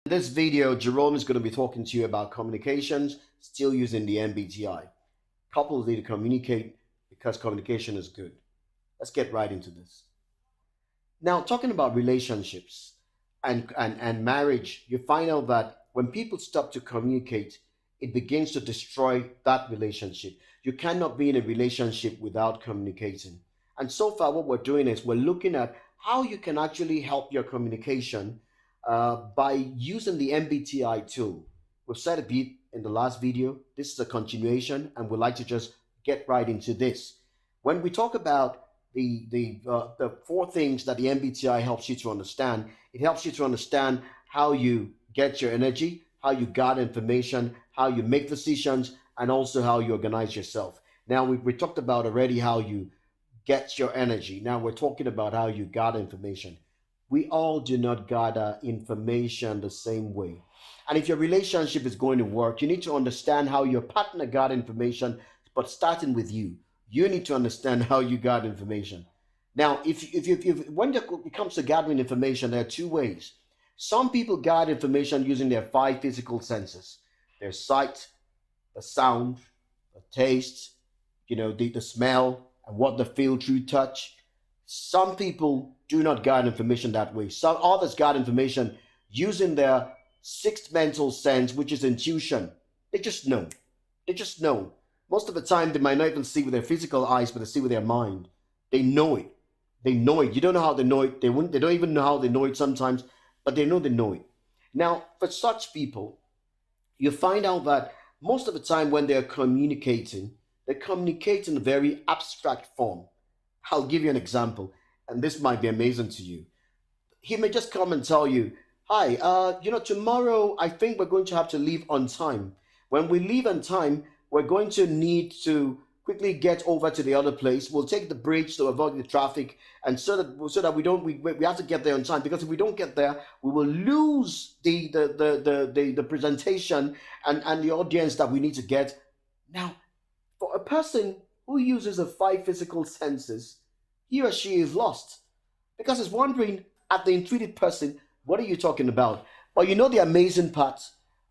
In this video, Jerome is going to be talking to you about communications, still using the MBTI. Couples need to communicate because communication is good. Let's get right into this. Now, talking about relationships and marriage, you find out that when people stop to communicate, it begins to destroy that relationship. You cannot be in a relationship without communicating. And so far, what we're doing is we're looking at how you can actually help your communication by using the MBTI tool. We've said a bit in the last video. This is a continuation, and we'd like to just get right into this. When we talk about the four things that the MBTI helps you to understand, it helps you to understand how you get your energy, how you gather information, how you make decisions, and also how you organize yourself. Now, we talked about already how you get your energy. Now we're talking about how you gather information. We all do not gather information the same way. And if your relationship is going to work, you need to understand how your partner got information, but starting with you. You need to understand how you got information. Now, when it comes to gathering information, there are two ways. Some people gather information using their five physical senses: their sight, the sound, the taste, the smell, and what they feel through touch. Some people do not gather information that way. Some others gather information using their sixth mental sense, which is intuition. They just know. They just know. Most of the time, they might not even see with their physical eyes, but they see with their mind. They know it. They know it. You don't know how they know it. They don't even know how they know it sometimes, but they know it. Now, for such people, you find out that most of the time when they communicate in a very abstract form. I'll give you an example, and this might be amazing to you. He may just come and tell you, hi, tomorrow I think we're going to have to leave on time. When we leave on time, we're going to need to quickly get over to the other place. We'll take the bridge to avoid the traffic, and so that we have to get there on time, because if we don't get there, we will lose the presentation and the audience that we need to get. Now, for a person who uses the five physical senses, he or she is lost, because it's wondering at the intuitive person, what are you talking about? But you know the amazing part?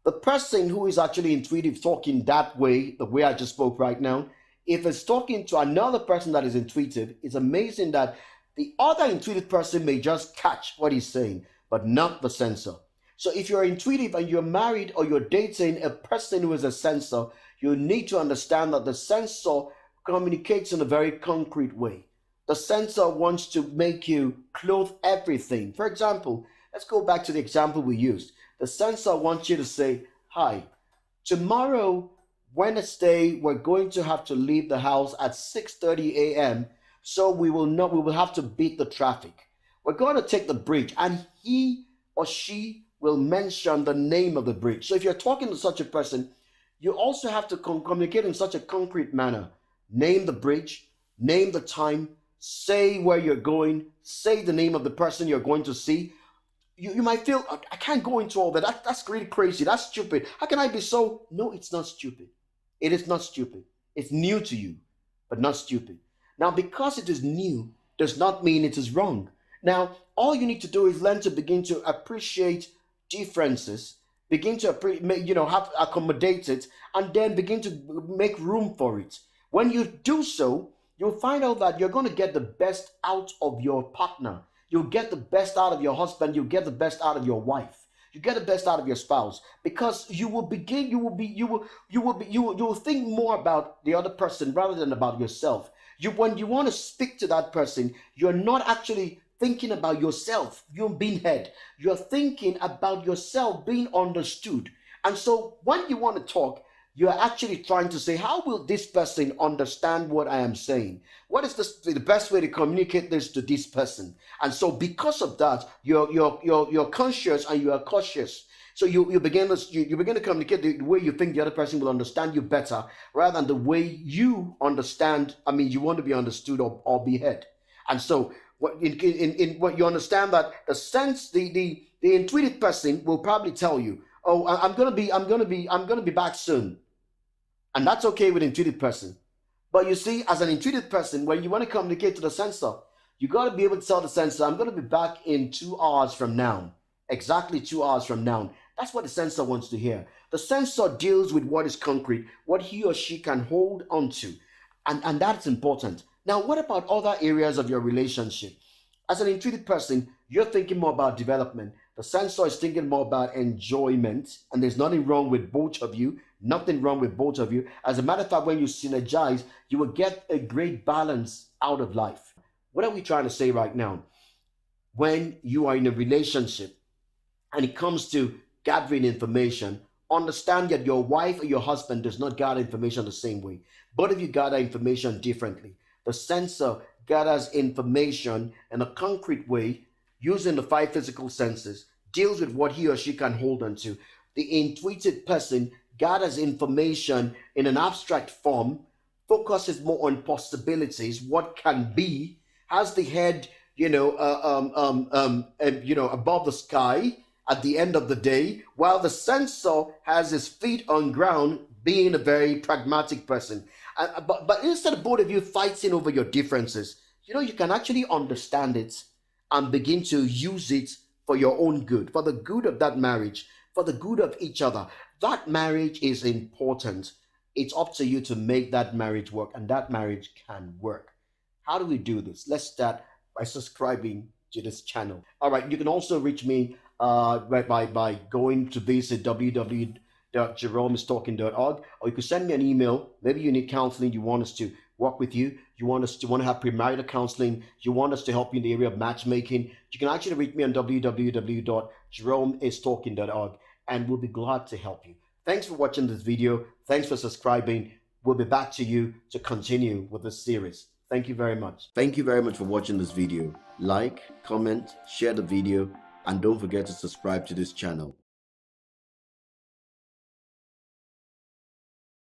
The person who is actually intuitive talking that way, the way I just spoke right now, if it's talking to another person that is intuitive, it's amazing that the other intuitive person may just catch what he's saying, but not the sensor. So if you're intuitive and you're married or you're dating a person who is a sensor, you need to understand that the sensor communicates in a very concrete way. The sensor wants to make you clothe everything. For example, let's go back to the example we used. The sensor wants you to say, hi, tomorrow, Wednesday, we're going to have to leave the house at 6:30 a.m. So we will have to beat the traffic. We're going to take the bridge, and he or she will mention the name of the bridge. So if you're talking to such a person, you also have to communicate in such a concrete manner. Name the bridge, name the time, say where you're going, say the name of the person you're going to see. You might feel, I can't go into all that. That's really crazy. That's stupid. How can I be so? No, it's not stupid. It is not stupid. It's new to you, but not stupid. Now, because it is new, does not mean it is wrong. Now, all you need to do is learn to begin to appreciate differences, begin to accommodate it, and then begin to make room for it. When you do so, you'll find out that you're going to get the best out of your partner. You'll get the best out of your husband. You'll get the best out of your wife. You get the best out of your spouse, because you will think more about the other person rather than about yourself. When you want to speak to that person, you're not actually thinking about yourself, you being heard. You're thinking about yourself being understood. And so when you want to talk, you're actually trying to say, how will this person understand what I am saying? What is the best way to communicate this to this person? And so because of that, you're conscious and you are cautious. So you begin to communicate the way you think the other person will understand you better, rather than the way you understand. I mean, you want to be understood or be heard. And so what you understand that the intuitive person will probably tell you, oh, I'm gonna be back soon. And that's okay with an intuitive person. But you see, as an intuitive person, when you want to communicate to the sensor, you got to be able to tell the sensor, I'm going to be back in 2 hours from now. Exactly 2 hours from now. That's what the sensor wants to hear. The sensor deals with what is concrete, what he or she can hold on to. And that's important. Now, what about other areas of your relationship? As an intuitive person, you're thinking more about development. The sensor is thinking more about enjoyment, and there's nothing wrong with both of you. Nothing wrong with both of you. As a matter of fact, when you synergize, you will get a great balance out of life. What are we trying to say right now? When you are in a relationship and it comes to gathering information, understand that your wife or your husband does not gather information the same way. Both of you gather information differently. The sensor gathers information in a concrete way using the five physical senses, deals with what he or she can hold on to. The intuitive person gathers information in an abstract form, focuses more on possibilities, what can be, has the head, above the sky at the end of the day, while the sensor has his feet on ground, being a very pragmatic person. But instead of both of you fighting over your differences, you can actually understand it and begin to use it for your own good, for the good of that marriage, for the good of each other. That marriage is important. It's up to you to make that marriage work, and that marriage can work. How do we do this? Let's start by subscribing to this channel. All right, you can also reach me by going to visit www.jeromeistalking.org, or you can send me an email. Maybe you need counseling, you want us to work with you, you want to have premarital counseling, you want us to help you in the area of matchmaking. You can actually reach me on www.jeromeistalking.org, and we'll be glad to help you. Thanks for watching this video. Thanks for subscribing. We'll be back to you to continue with this series. Thank you very much. Thank you very much for watching this video. Like, comment, share the video, and don't forget to subscribe to this channel.